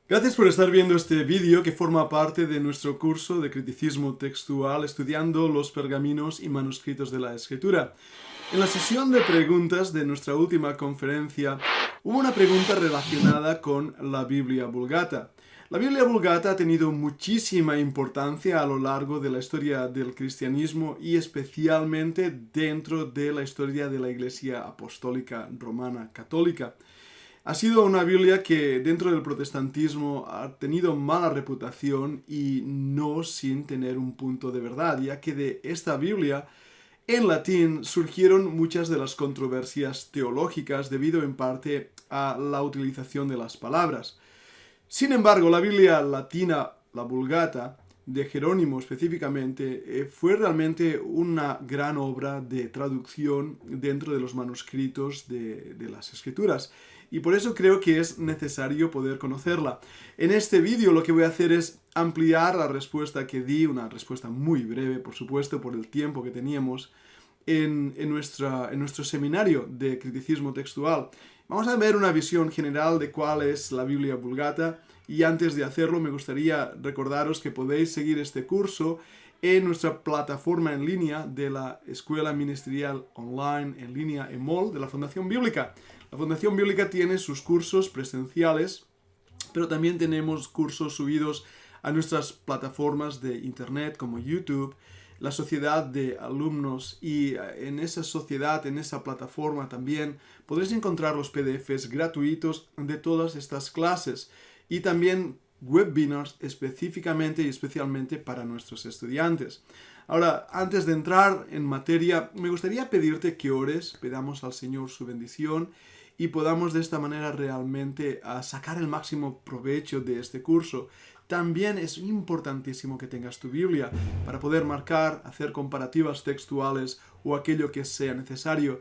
Gracias por estar viendo este vídeo que forma parte de nuestro curso de criticismo textual estudiando los pergaminos y manuscritos de la Escritura. En la sesión de preguntas de nuestra última conferencia hubo una pregunta relacionada con la Biblia Vulgata. La Biblia Vulgata ha tenido muchísima importancia a lo largo de la historia del cristianismo y especialmente dentro de la historia de la Iglesia Apostólica Romana Católica. Ha sido una Biblia que dentro del protestantismo ha tenido mala reputación y no sin tener un punto de verdad, ya que de esta Biblia en latín surgieron muchas de las controversias teológicas debido en parte a la utilización de las palabras. Sin embargo, la Biblia latina, la Vulgata, de Jerónimo específicamente, fue realmente una gran obra de traducción dentro de los manuscritos de las Escrituras. Y por eso creo que es necesario poder conocerla. En este vídeo lo que voy a hacer es ampliar la respuesta que di, una respuesta muy breve, por supuesto, por el tiempo que teníamos en nuestro seminario de criticismo textual. Vamos a ver una visión general de cuál es la Biblia Vulgata y antes de hacerlo me gustaría recordaros que podéis seguir este curso en nuestra plataforma en línea de la Escuela Ministerial Online en línea EMOL de la Fundación Bíblica. La Fundación Bíblica tiene sus cursos presenciales, pero también tenemos cursos subidos a nuestras plataformas de internet como YouTube, la sociedad de alumnos, y en esa sociedad, en esa plataforma también podréis encontrar los PDFs gratuitos de todas estas clases y también webinars específicamente y especialmente para nuestros estudiantes. Ahora, antes de entrar en materia, me gustaría pedirte que ores, pedamos al Señor su bendición y podamos de esta manera realmente sacar el máximo provecho de este curso. También es importantísimo que tengas tu Biblia para poder marcar, hacer comparativas textuales o aquello que sea necesario.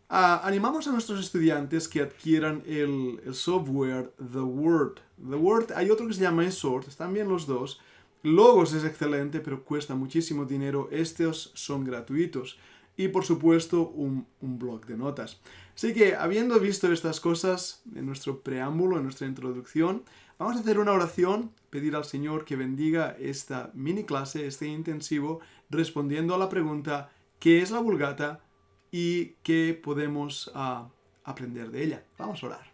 Animamos a nuestros estudiantes que adquieran el software The Word. The Word, hay otro que se llama eSword, están bien los dos. Logos es excelente, pero cuesta muchísimo dinero. Estos son gratuitos. Y por supuesto un blog de notas. Así que habiendo visto estas cosas en nuestro preámbulo, en nuestra introducción, vamos a hacer una oración, pedir al Señor que bendiga esta mini clase, este intensivo, respondiendo a la pregunta ¿qué es la Vulgata y qué podemos aprender de ella? Vamos a orar.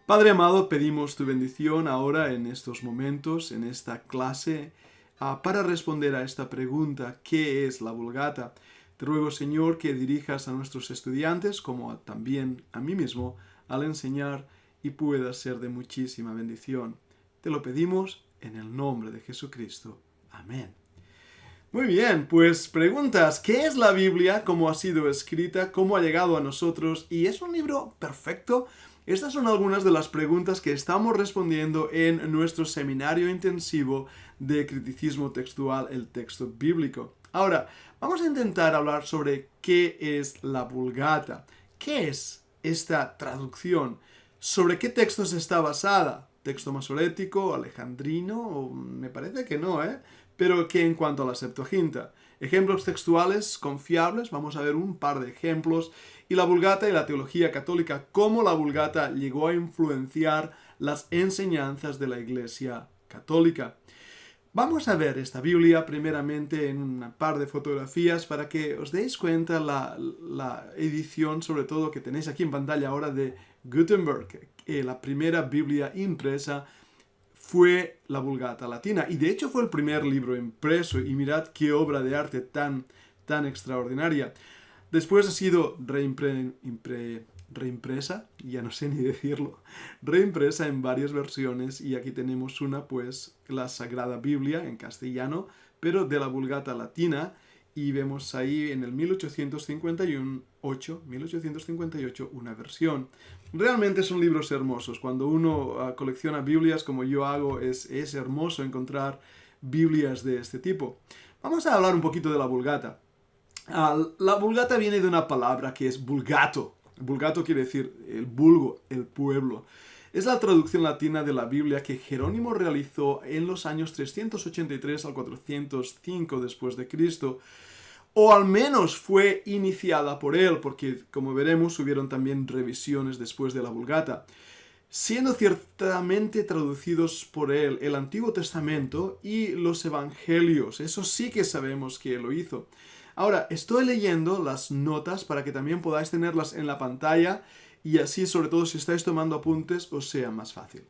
Padre amado, pedimos tu bendición ahora en estos momentos, en esta clase, para responder a esta pregunta ¿qué es la Vulgata? Te ruego, Señor, que dirijas a nuestros estudiantes, como también a mí mismo, al enseñar y pueda ser de muchísima bendición. Te lo pedimos en el nombre de Jesucristo. Amén. Muy bien, pues preguntas, ¿qué es la Biblia? ¿Cómo ha sido escrita? ¿Cómo ha llegado a nosotros? ¿Y es un libro perfecto? Estas son algunas de las preguntas que estamos respondiendo en nuestro seminario intensivo de criticismo textual, el texto bíblico. Ahora, vamos a intentar hablar sobre qué es la Vulgata. ¿Qué es esta traducción? ¿Sobre qué textos está basada? ¿Texto masorético, alejandrino? Me parece que no, Pero que en cuanto a la Septuaginta. Ejemplos textuales confiables, vamos a ver un par de ejemplos. Y la Vulgata y la teología católica, cómo la Vulgata llegó a influenciar las enseñanzas de la Iglesia católica. Vamos a ver esta Biblia primeramente en un par de fotografías para que os deis cuenta la edición, sobre todo que tenéis aquí en pantalla ahora, de Gutenberg. La primera Biblia impresa fue la Vulgata latina y de hecho fue el primer libro impreso y mirad qué obra de arte tan extraordinaria. Después ha sido reimpresa, ya no sé ni decirlo, reimpresa en varias versiones y aquí tenemos una, pues, la Sagrada Biblia en castellano, pero de la Vulgata latina, y vemos ahí en el 1858 una versión. Realmente son libros hermosos. Cuando uno colecciona Biblias como yo hago, es hermoso encontrar Biblias de este tipo. Vamos a hablar un poquito de la Vulgata. La Vulgata viene de una palabra que es vulgato. Vulgato quiere decir el vulgo, el pueblo. Es la traducción latina de la Biblia que Jerónimo realizó en los años 383 al 405 después de Cristo, o al menos fue iniciada por él, porque como veremos hubieron también revisiones después de la Vulgata. siendo ciertamente traducidos por él el Antiguo Testamento y los Evangelios. Eso sí que sabemos que él lo hizo. Ahora, estoy leyendo las notas para que también podáis tenerlas en la pantalla y así, sobre todo si estáis tomando apuntes, os sea más fácil.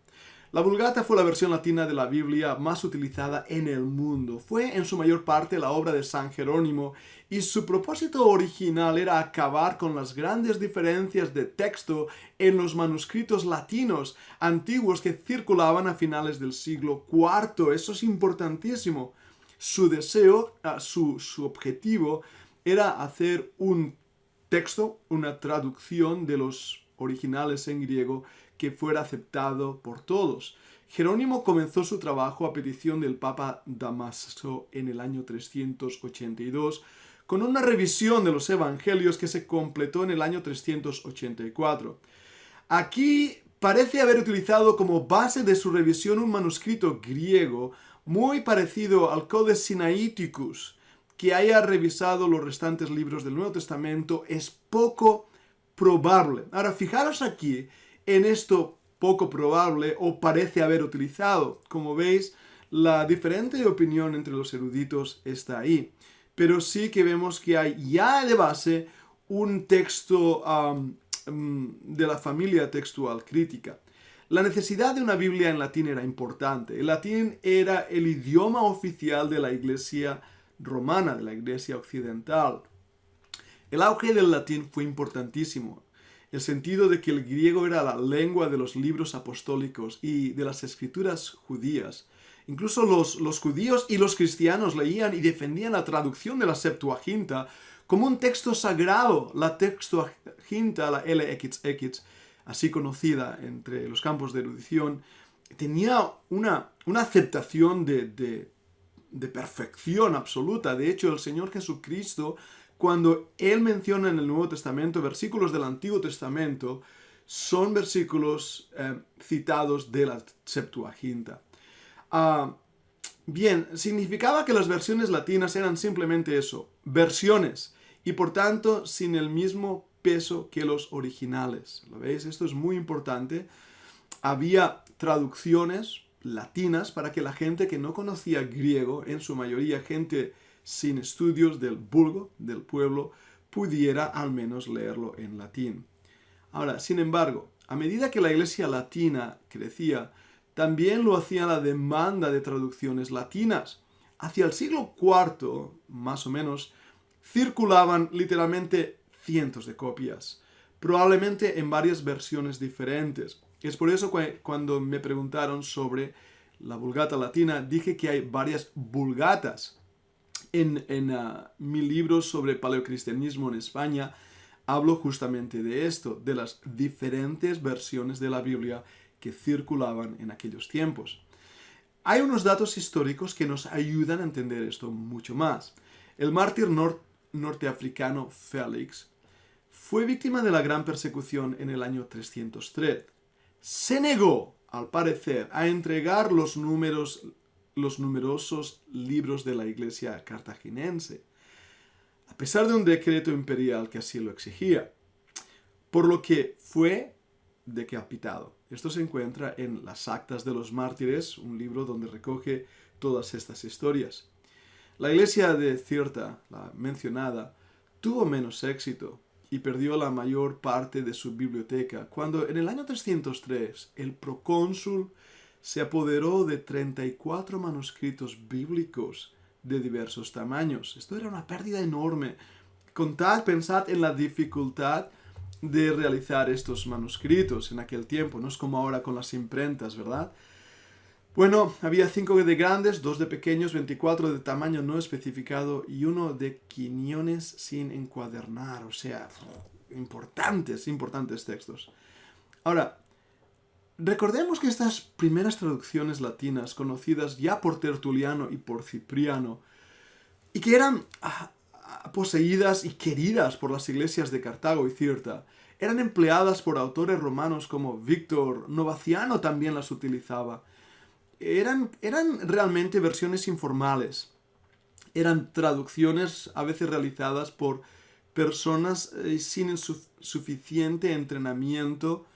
La Vulgata fue la versión latina de la Biblia más utilizada en el mundo. Fue en su mayor parte la obra de San Jerónimo y su propósito original era acabar con las grandes diferencias de texto en los manuscritos latinos antiguos que circulaban a finales del siglo IV. Eso es importantísimo. Su deseo, su objetivo era hacer un texto, una traducción de los originales en griego que fuera aceptado por todos. Jerónimo comenzó su trabajo a petición del Papa Damaso en el año 382 con una revisión de los Evangelios que se completó en el año 384. Aquí parece haber utilizado como base de su revisión un manuscrito griego muy parecido al Codex Sinaiticus. Que haya revisado los restantes libros del Nuevo Testamento es poco probable. Ahora, fijaros aquí en esto poco probable o parece haber utilizado. Como veis, la diferente opinión entre los eruditos está ahí. Pero sí que vemos que hay ya de base un texto de la familia textual crítica. La necesidad de una Biblia en latín era importante. El latín era el idioma oficial de la Iglesia romana, de la Iglesia occidental. El auge del latín fue importantísimo. El sentido de que el griego era la lengua de los libros apostólicos y de las escrituras judías. Incluso los judíos y los cristianos leían y defendían la traducción de la Septuaginta como un texto sagrado. La Septuaginta, la LXX, así conocida entre los campos de erudición, tenía una aceptación de perfección absoluta. De hecho, el Señor Jesucristo, cuando Él menciona en el Nuevo Testamento versículos del Antiguo Testamento, son versículos citados de la Septuaginta. Bien, significaba que las versiones latinas eran simplemente eso, versiones, y por tanto sin el mismo peso que los originales. ¿Lo veis? Esto es muy importante. Había traducciones latinas para que la gente que no conocía griego, en su mayoría gente sin estudios del vulgo, del pueblo, pudiera al menos leerlo en latín. Ahora, sin embargo, a medida que la iglesia latina crecía, también lo hacía la demanda de traducciones latinas. Hacia el siglo IV, más o menos, circulaban literalmente cientos de copias, probablemente en varias versiones diferentes. Es por eso que cuando me preguntaron sobre la Vulgata latina, dije que hay varias vulgatas. En mi libro sobre paleocristianismo en España, hablo justamente de esto, de las diferentes versiones de la Biblia que circulaban en aquellos tiempos. Hay unos datos históricos que nos ayudan a entender esto mucho más. El mártir norteafricano Félix fue víctima de la gran persecución en el año 303. Se negó, al parecer, a entregar los numerosos libros de la iglesia cartaginense, a pesar de un decreto imperial que así lo exigía, por lo que fue decapitado. Esto se encuentra en las Actas de los Mártires, un libro donde recoge todas estas historias. La iglesia de Cirta, la mencionada, tuvo menos éxito y perdió la mayor parte de su biblioteca cuando en el año 303 el procónsul se apoderó de 34 manuscritos bíblicos de diversos tamaños. Esto era una pérdida enorme. Pensad en la dificultad de realizar estos manuscritos en aquel tiempo. No es como ahora con las imprentas, ¿verdad? Bueno, había 5 de grandes, 2 de pequeños, 24 de tamaño no especificado y 1 de quiniones sin encuadernar. O sea, importantes textos. Ahora, recordemos que estas primeras traducciones latinas, conocidas ya por Tertuliano y por Cipriano, y que eran poseídas y queridas por las iglesias de Cartago y Cirta, eran empleadas por autores romanos como Víctor Novaciano también las utilizaba. Eran realmente versiones informales. Eran traducciones a veces realizadas por personas sin suficiente entrenamiento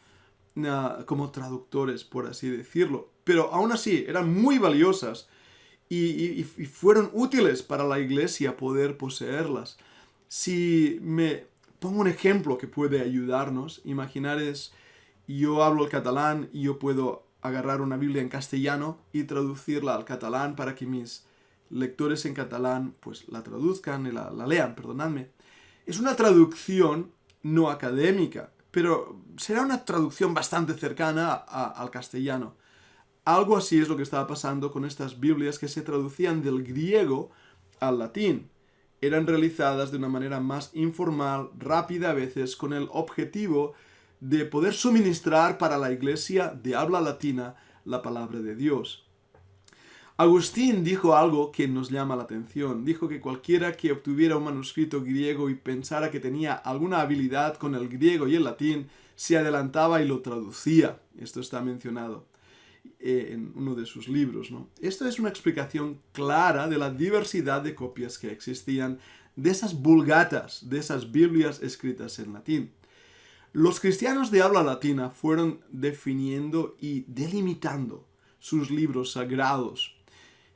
como traductores, por así decirlo. Pero aún así, eran muy valiosas y fueron útiles para la iglesia poder poseerlas. Si me pongo un ejemplo que puede ayudarnos, imaginar es, yo hablo el catalán y yo puedo agarrar una Biblia en castellano y traducirla al catalán para que mis lectores en catalán pues la traduzcan y la lean, perdonadme. Es una traducción no académica, pero será una traducción bastante cercana al castellano. Algo así es lo que estaba pasando con estas Biblias que se traducían del griego al latín. Eran realizadas de una manera más informal, rápida a veces, con el objetivo de poder suministrar para la iglesia de habla latina la palabra de Dios. Agustín dijo algo que nos llama la atención. Dijo que cualquiera que obtuviera un manuscrito griego y pensara que tenía alguna habilidad con el griego y el latín, se adelantaba y lo traducía. Esto está mencionado en uno de sus libros, ¿no? Esto es una explicación clara de la diversidad de copias que existían de esas vulgatas, de esas Biblias escritas en latín. Los cristianos de habla latina fueron definiendo y delimitando sus libros sagrados,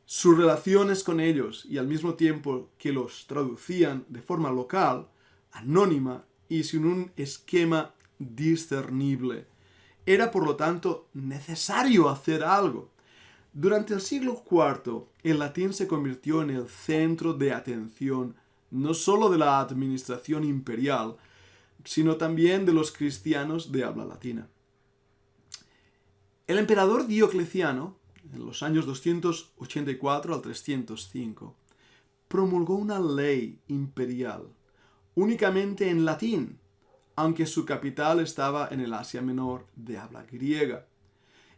sus relaciones con ellos, y al mismo tiempo que los traducían de forma local, anónima y sin un esquema discernible. Era, por lo tanto, necesario hacer algo. Durante el siglo IV, el latín se convirtió en el centro de atención no solo de la administración imperial, sino también de los cristianos de habla latina. El emperador Diocleciano, en los años 284 al 305, promulgó una ley imperial, únicamente en latín, aunque su capital estaba en el Asia Menor de habla griega.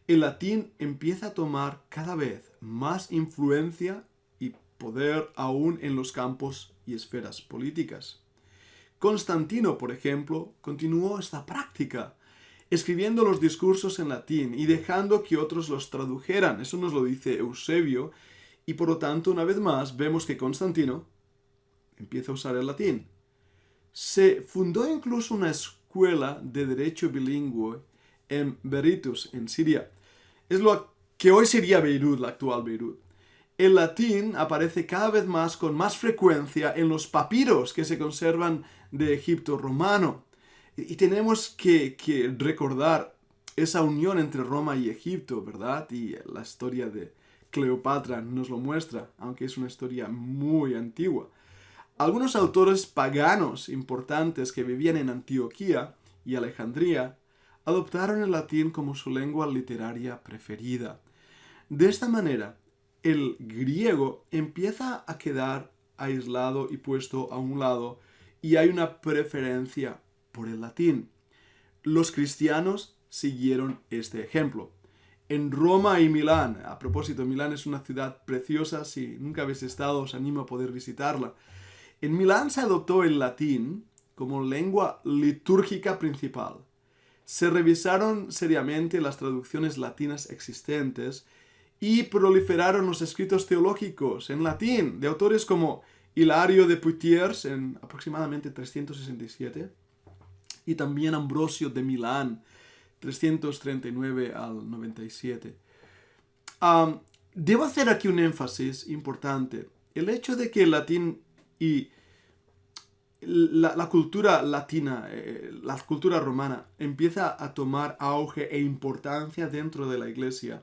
El latín empieza a tomar cada vez más influencia y poder aún en los campos y esferas políticas. Constantino, por ejemplo, continuó esta práctica, escribiendo los discursos en latín y dejando que otros los tradujeran. Eso nos lo dice Eusebio, y por lo tanto, una vez más, vemos que Constantino empieza a usar el latín. Se fundó incluso una escuela de derecho bilingüe en Berytus, en Siria. Es lo que hoy sería Beirut, la actual Beirut. El latín aparece cada vez más con más frecuencia en los papiros que se conservan de Egipto romano. Y tenemos que recordar esa unión entre Roma y Egipto, ¿verdad? Y la historia de Cleopatra nos lo muestra, aunque es una historia muy antigua. Algunos autores paganos importantes que vivían en Antioquía y Alejandría adoptaron el latín como su lengua literaria preferida. De esta manera, el griego empieza a quedar aislado y puesto a un lado, y hay una preferencia por el latín. Los cristianos siguieron este ejemplo. En Roma y Milán, a propósito, Milán es una ciudad preciosa, si nunca habéis estado os animo a poder visitarla. En Milán se adoptó el latín como lengua litúrgica principal. Se revisaron seriamente las traducciones latinas existentes y proliferaron los escritos teológicos en latín de autores como Hilario de Poitiers en aproximadamente 367 y también Ambrosio de Milán 339 al 97. Debo hacer aquí un énfasis importante. El hecho de que el latín y la cultura latina, la cultura romana, empieza a tomar auge e importancia dentro de la iglesia,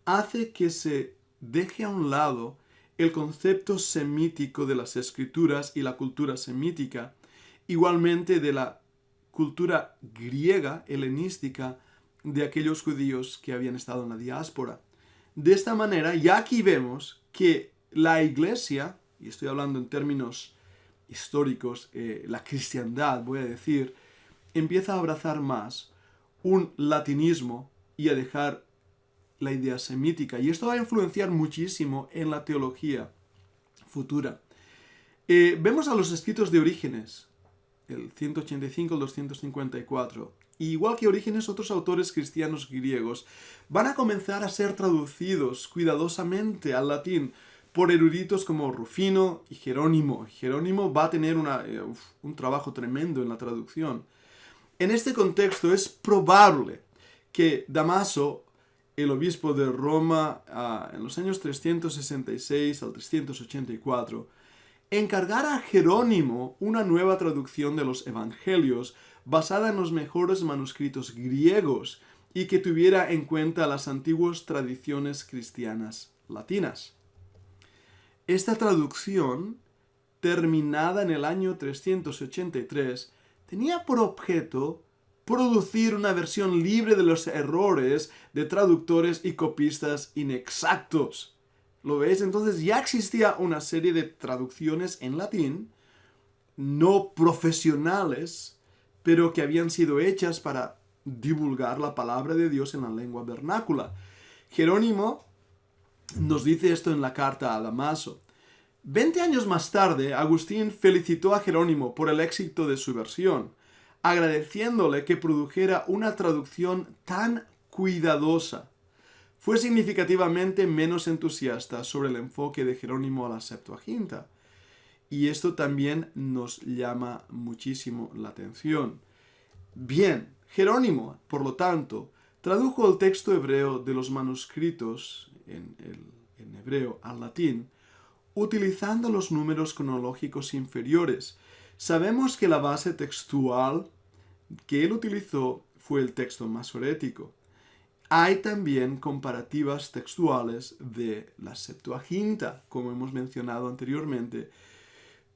hace que se deje a un lado el concepto semítico de las escrituras y la cultura semítica, igualmente de la cultura griega, helenística, de aquellos judíos que habían estado en la diáspora. De esta manera, ya aquí vemos que la iglesia, y estoy hablando en términos históricos, la cristiandad, voy a decir, empieza a abrazar más un latinismo y a dejar la idea semítica. Y esto va a influenciar muchísimo en la teología futura. Vemos a los escritos de Orígenes, el 185 al 254. Y igual que Orígenes, otros autores cristianos griegos van a comenzar a ser traducidos cuidadosamente al latín por eruditos como Rufino y Jerónimo. Jerónimo va a tener un trabajo tremendo en la traducción. En este contexto es probable que Damaso, el obispo de Roma, en los años 366 al 384, encargara a Jerónimo una nueva traducción de los evangelios basada en los mejores manuscritos griegos y que tuviera en cuenta las antiguas tradiciones cristianas latinas. Esta traducción, terminada en el año 383, tenía por objeto producir una versión libre de los errores de traductores y copistas inexactos. ¿Lo veis? Entonces ya existía una serie de traducciones en latín, no profesionales, pero que habían sido hechas para divulgar la palabra de Dios en la lengua vernácula. Jerónimo nos dice esto en la carta a Damaso. 20 años más tarde, Agustín felicitó a Jerónimo por el éxito de su versión, agradeciéndole que produjera una traducción tan cuidadosa. Fue significativamente menos entusiasta sobre el enfoque de Jerónimo a la Septuaginta. Y esto también nos llama muchísimo la atención. Bien, Jerónimo, por lo tanto, tradujo el texto hebreo de los manuscritos en hebreo al latín, utilizando los números cronológicos inferiores. Sabemos que la base textual que él utilizó fue el texto masorético. Hay también comparativas textuales de la Septuaginta, como hemos mencionado anteriormente,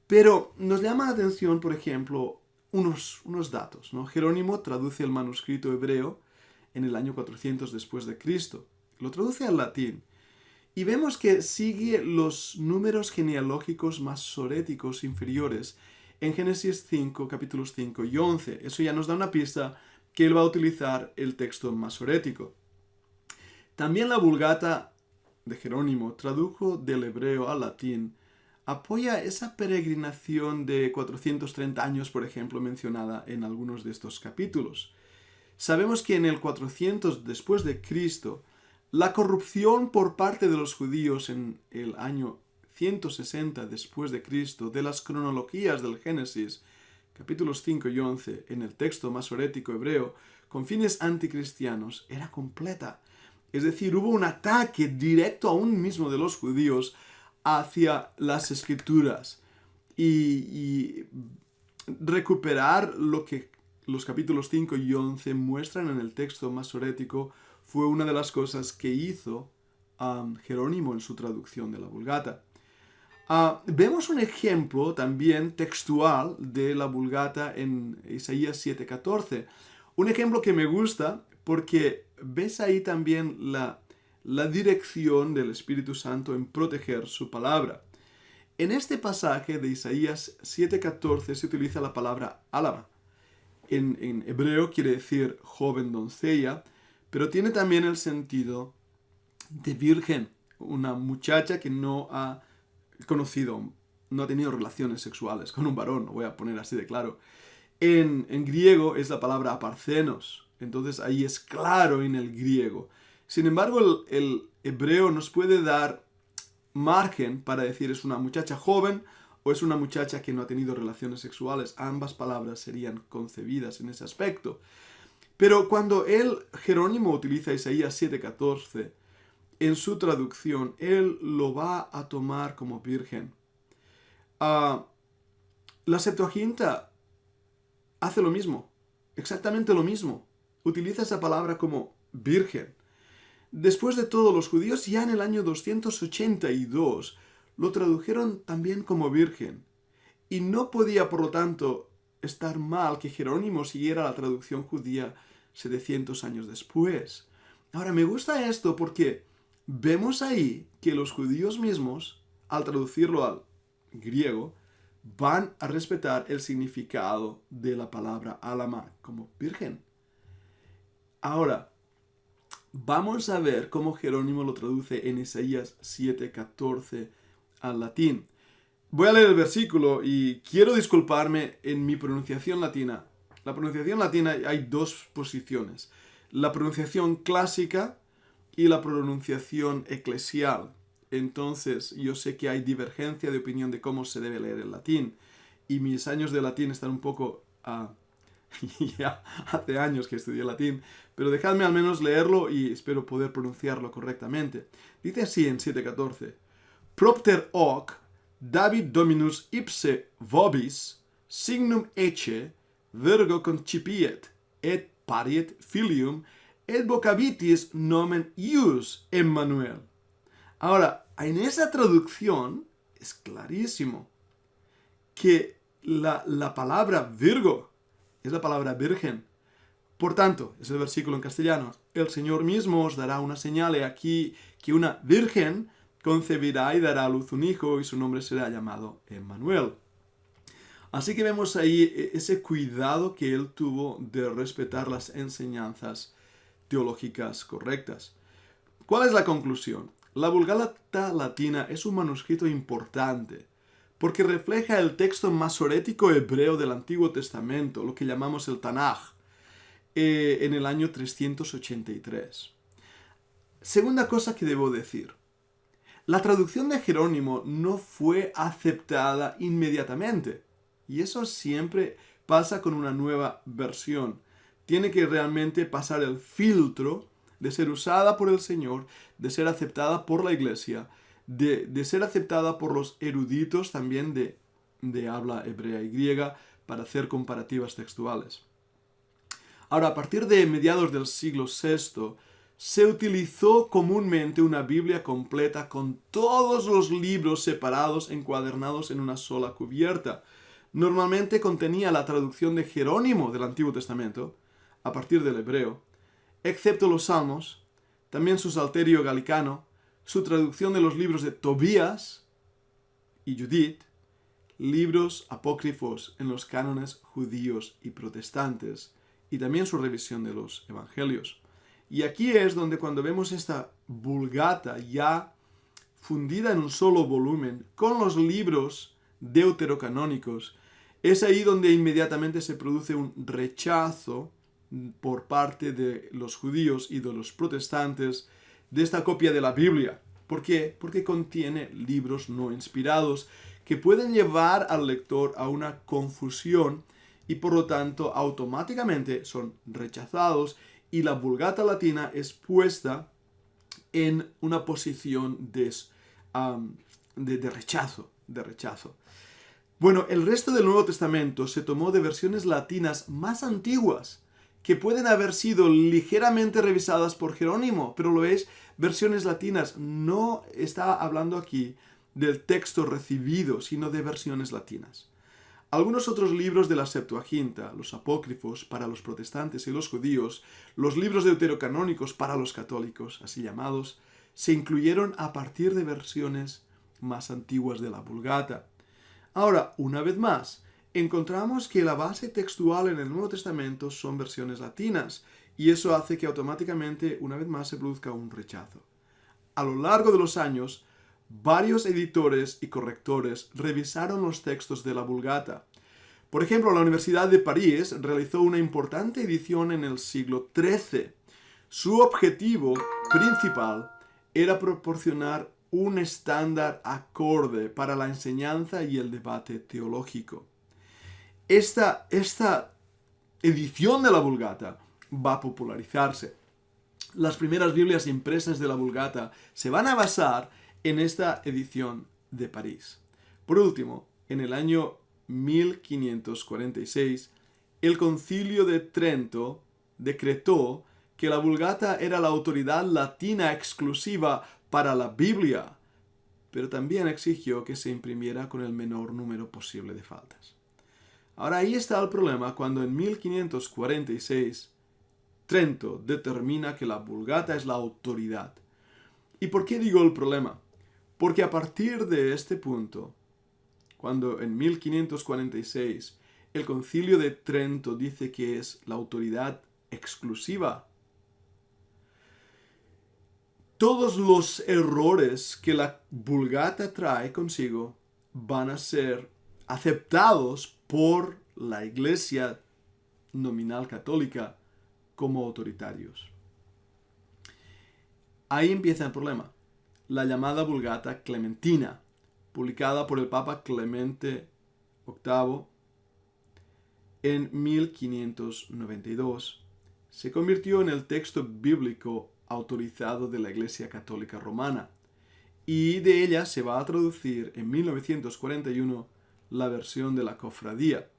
pero nos llama la atención, por ejemplo, unos datos, ¿no? Jerónimo traduce el manuscrito hebreo en el año 400 después de Cristo. Lo traduce al latín. Y vemos que sigue los números genealógicos masoréticos inferiores en Génesis 5, capítulos 5 y 11. Eso ya nos da una pista que él va a utilizar el texto masorético. También la Vulgata de Jerónimo tradujo del hebreo al latín. Apoya esa peregrinación de 430 años, por ejemplo, mencionada en algunos de estos capítulos. Sabemos que en el 400 después de Cristo, la corrupción por parte de los judíos en el año 160 después de Cristo de las cronologías del Génesis, capítulos 5 y 11, en el texto masorético hebreo, con fines anticristianos, era completa. Es decir, hubo un ataque directo aún mismo de los judíos hacia las escrituras. Y recuperar lo que los capítulos 5 y 11 muestran en el texto masorético fue una de las cosas que hizo Jerónimo en su traducción de la Vulgata. Vemos un ejemplo también textual de la Vulgata en Isaías 7:14. Un ejemplo que me gusta porque ves ahí también la dirección del Espíritu Santo en proteger su palabra. En este pasaje de Isaías 7:14 se utiliza la palabra alama. En hebreo quiere decir joven doncella, pero tiene también el sentido de virgen, una muchacha que no ha tenido relaciones sexuales con un varón, lo voy a poner así de claro. En griego es la palabra aparcenos, entonces ahí es claro en el griego. Sin embargo, el hebreo nos puede dar margen para decir es una muchacha joven o es una muchacha que no ha tenido relaciones sexuales. Ambas palabras serían concebidas en ese aspecto. Pero cuando Jerónimo utiliza Isaías 7:14, en su traducción, él lo va a tomar como virgen. La Septuaginta hace lo mismo, exactamente lo mismo. Utiliza esa palabra como virgen. Después de todo, los judíos ya en el año 282 lo tradujeron también como virgen. Y no podía, por lo tanto, estar mal que Jerónimo siguiera la traducción judía 700 años después. Ahora, me gusta esto porque vemos ahí que los judíos mismos, al traducirlo al griego, van a respetar el significado de la palabra alama como virgen. Ahora, vamos a ver cómo Jerónimo lo traduce en Isaías 7:14 al latín. Voy a leer el versículo y quiero disculparme en mi pronunciación latina. La pronunciación latina hay dos posiciones. La pronunciación clásica y la pronunciación eclesial. Entonces, yo sé que hay divergencia de opinión de cómo se debe leer el latín. Y mis años de latín están un poco Ya hace años que estudié latín, pero dejadme al menos leerlo y espero poder pronunciarlo correctamente. Dice así en 7:14. Propter hoc David Dominus ipse vobis signum ecce virgo concipiet et pariet filium et vocabitis nomen ius Emmanuel. Ahora, en esa traducción es clarísimo que la palabra virgo es la palabra virgen. Por tanto, es el versículo en castellano, el Señor mismo os dará una señal, he aquí que una virgen concebirá y dará a luz un hijo y su nombre será llamado Emmanuel. Así que vemos ahí ese cuidado que él tuvo de respetar las enseñanzas teológicas correctas. ¿Cuál es la conclusión? La Vulgata Latina es un manuscrito importante porque refleja el texto masorético hebreo del Antiguo Testamento, lo que llamamos el Tanaj, en el año 383. Segunda cosa que debo decir. La traducción de Jerónimo no fue aceptada inmediatamente. Y eso siempre pasa con una nueva versión. Tiene que realmente pasar el filtro de ser usada por el Señor, de ser aceptada por la Iglesia, de ser aceptada por los eruditos también de habla hebrea y griega para hacer comparativas textuales. Ahora, a partir de mediados del siglo VI, se utilizó comúnmente una Biblia completa con todos los libros separados, encuadernados en una sola cubierta. Normalmente contenía la traducción de Jerónimo del Antiguo Testamento, a partir del hebreo, excepto los Salmos, también su Salterio Galicano, su traducción de los libros de Tobías y Judith, libros apócrifos en los cánones judíos y protestantes, y también su revisión de los evangelios. Y aquí es donde cuando vemos esta Vulgata ya fundida en un solo volumen, con los libros deuterocanónicos, es ahí donde inmediatamente se produce un rechazo por parte de los judíos y de los protestantes de esta copia de la Biblia. ¿Por qué? Porque contiene libros no inspirados que pueden llevar al lector a una confusión y por lo tanto automáticamente son rechazados y la Vulgata Latina es puesta en una posición de rechazo. Bueno, el resto del Nuevo Testamento se tomó de versiones latinas más antiguas, que pueden haber sido ligeramente revisadas por Jerónimo, pero lo es, versiones latinas. No está hablando aquí del texto recibido, sino de versiones latinas. Algunos otros libros de la Septuaginta, los apócrifos para los protestantes y los judíos, los libros deuterocanónicos para los católicos, así llamados, se incluyeron a partir de versiones más antiguas de la Vulgata. Ahora, una vez más, encontramos que la base textual en el Nuevo Testamento son versiones latinas, y eso hace que automáticamente, una vez más, se produzca un rechazo. A lo largo de los años, varios editores y correctores revisaron los textos de la Vulgata. Por ejemplo, la Universidad de París realizó una importante edición en el siglo XIII. Su objetivo principal era proporcionar un estándar acorde para la enseñanza y el debate teológico. Esta edición de la Vulgata va a popularizarse. Las primeras Biblias impresas de la Vulgata se van a basar en esta edición de París. Por último, en el año 1546, el Concilio de Trento decretó que la Vulgata era la autoridad latina exclusiva para la Biblia, pero también exigió que se imprimiera con el menor número posible de faltas. Ahora ahí está el problema cuando en 1546 Trento determina que la Vulgata es la autoridad. ¿Y por qué digo el problema? Porque a partir de este punto, cuando en 1546 el Concilio de Trento dice que es la autoridad exclusiva, todos los errores que la Vulgata trae consigo van a ser aceptados por la Iglesia nominal católica como autoritarios. Ahí empieza el problema. La llamada Vulgata Clementina, publicada por el Papa Clemente VIII, en 1592. Se convirtió en el texto bíblico autorizado de la Iglesia Católica Romana, y de ella se va a traducir en 1941 la versión de la Cofradía.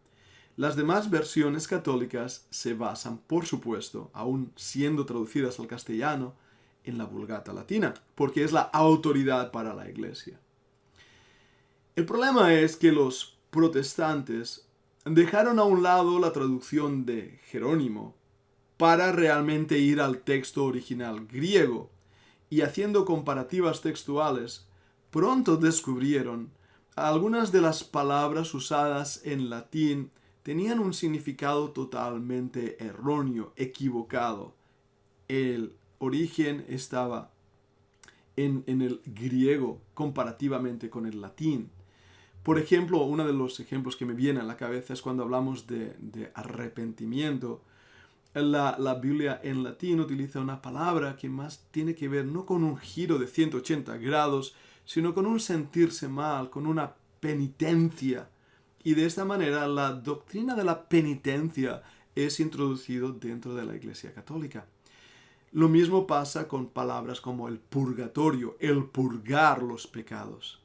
Las demás versiones católicas se basan, por supuesto, aún siendo traducidas al castellano, en la Vulgata Latina, porque es la autoridad para la Iglesia. El problema es que los protestantes dejaron a un lado la traducción de Jerónimo para realmente ir al texto original griego, y haciendo comparativas textuales, pronto descubrieron algunas de las palabras usadas en latín tenían un significado totalmente erróneo, equivocado. El origen estaba en el griego comparativamente con el latín. Por ejemplo, uno de los ejemplos que me viene a la cabeza es cuando hablamos de arrepentimiento. La Biblia en latín utiliza una palabra que más tiene que ver no con un giro de 180 grados, sino con un sentirse mal, con una penitencia. Y de esta manera la doctrina de la penitencia es introducido dentro de la Iglesia Católica. Lo mismo pasa con palabras como el purgatorio, el purgar los pecados.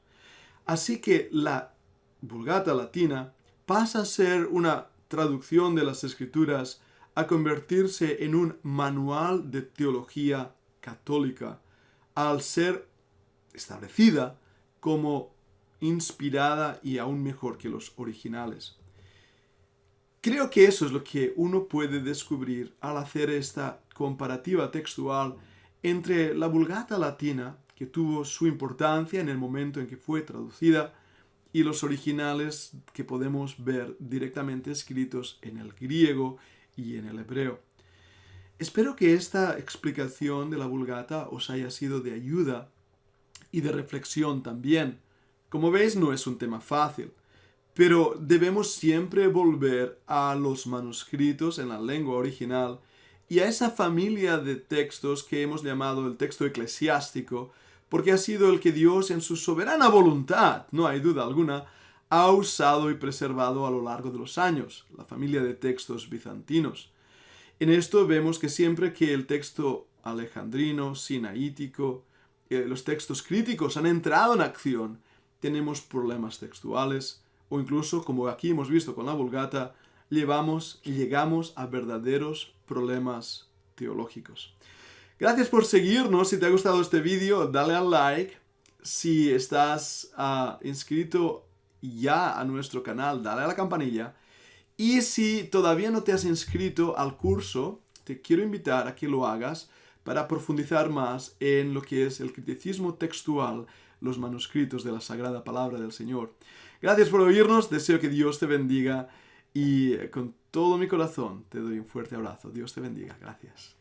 Así que la Vulgata Latina pasa a ser una traducción de las Escrituras a convertirse en un manual de teología católica, al ser establecida como inspirada y aún mejor que los originales. Creo que eso es lo que uno puede descubrir al hacer esta comparativa textual entre la Vulgata Latina, que tuvo su importancia en el momento en que fue traducida, y los originales que podemos ver directamente escritos en el griego y en el hebreo. Espero que esta explicación de la Vulgata os haya sido de ayuda y de reflexión también. Como veis, no es un tema fácil, pero debemos siempre volver a los manuscritos en la lengua original y a esa familia de textos que hemos llamado el texto eclesiástico, porque ha sido el que Dios en su soberana voluntad, no hay duda alguna, ha usado y preservado a lo largo de los años, la familia de textos bizantinos. En esto vemos que siempre que el texto alejandrino, sinaítico, los textos críticos han entrado en acción, tenemos problemas textuales, o incluso, como aquí hemos visto con la Vulgata, llegamos a verdaderos problemas teológicos. Gracias por seguirnos. Si te ha gustado este vídeo, dale al like. Si estás inscrito ya a nuestro canal, dale a la campanilla. Y si todavía no te has inscrito al curso, te quiero invitar a que lo hagas para profundizar más en lo que es el criticismo textual, los manuscritos de la Sagrada Palabra del Señor. Gracias por oírnos, deseo que Dios te bendiga y con todo mi corazón te doy un fuerte abrazo. Dios te bendiga. Gracias.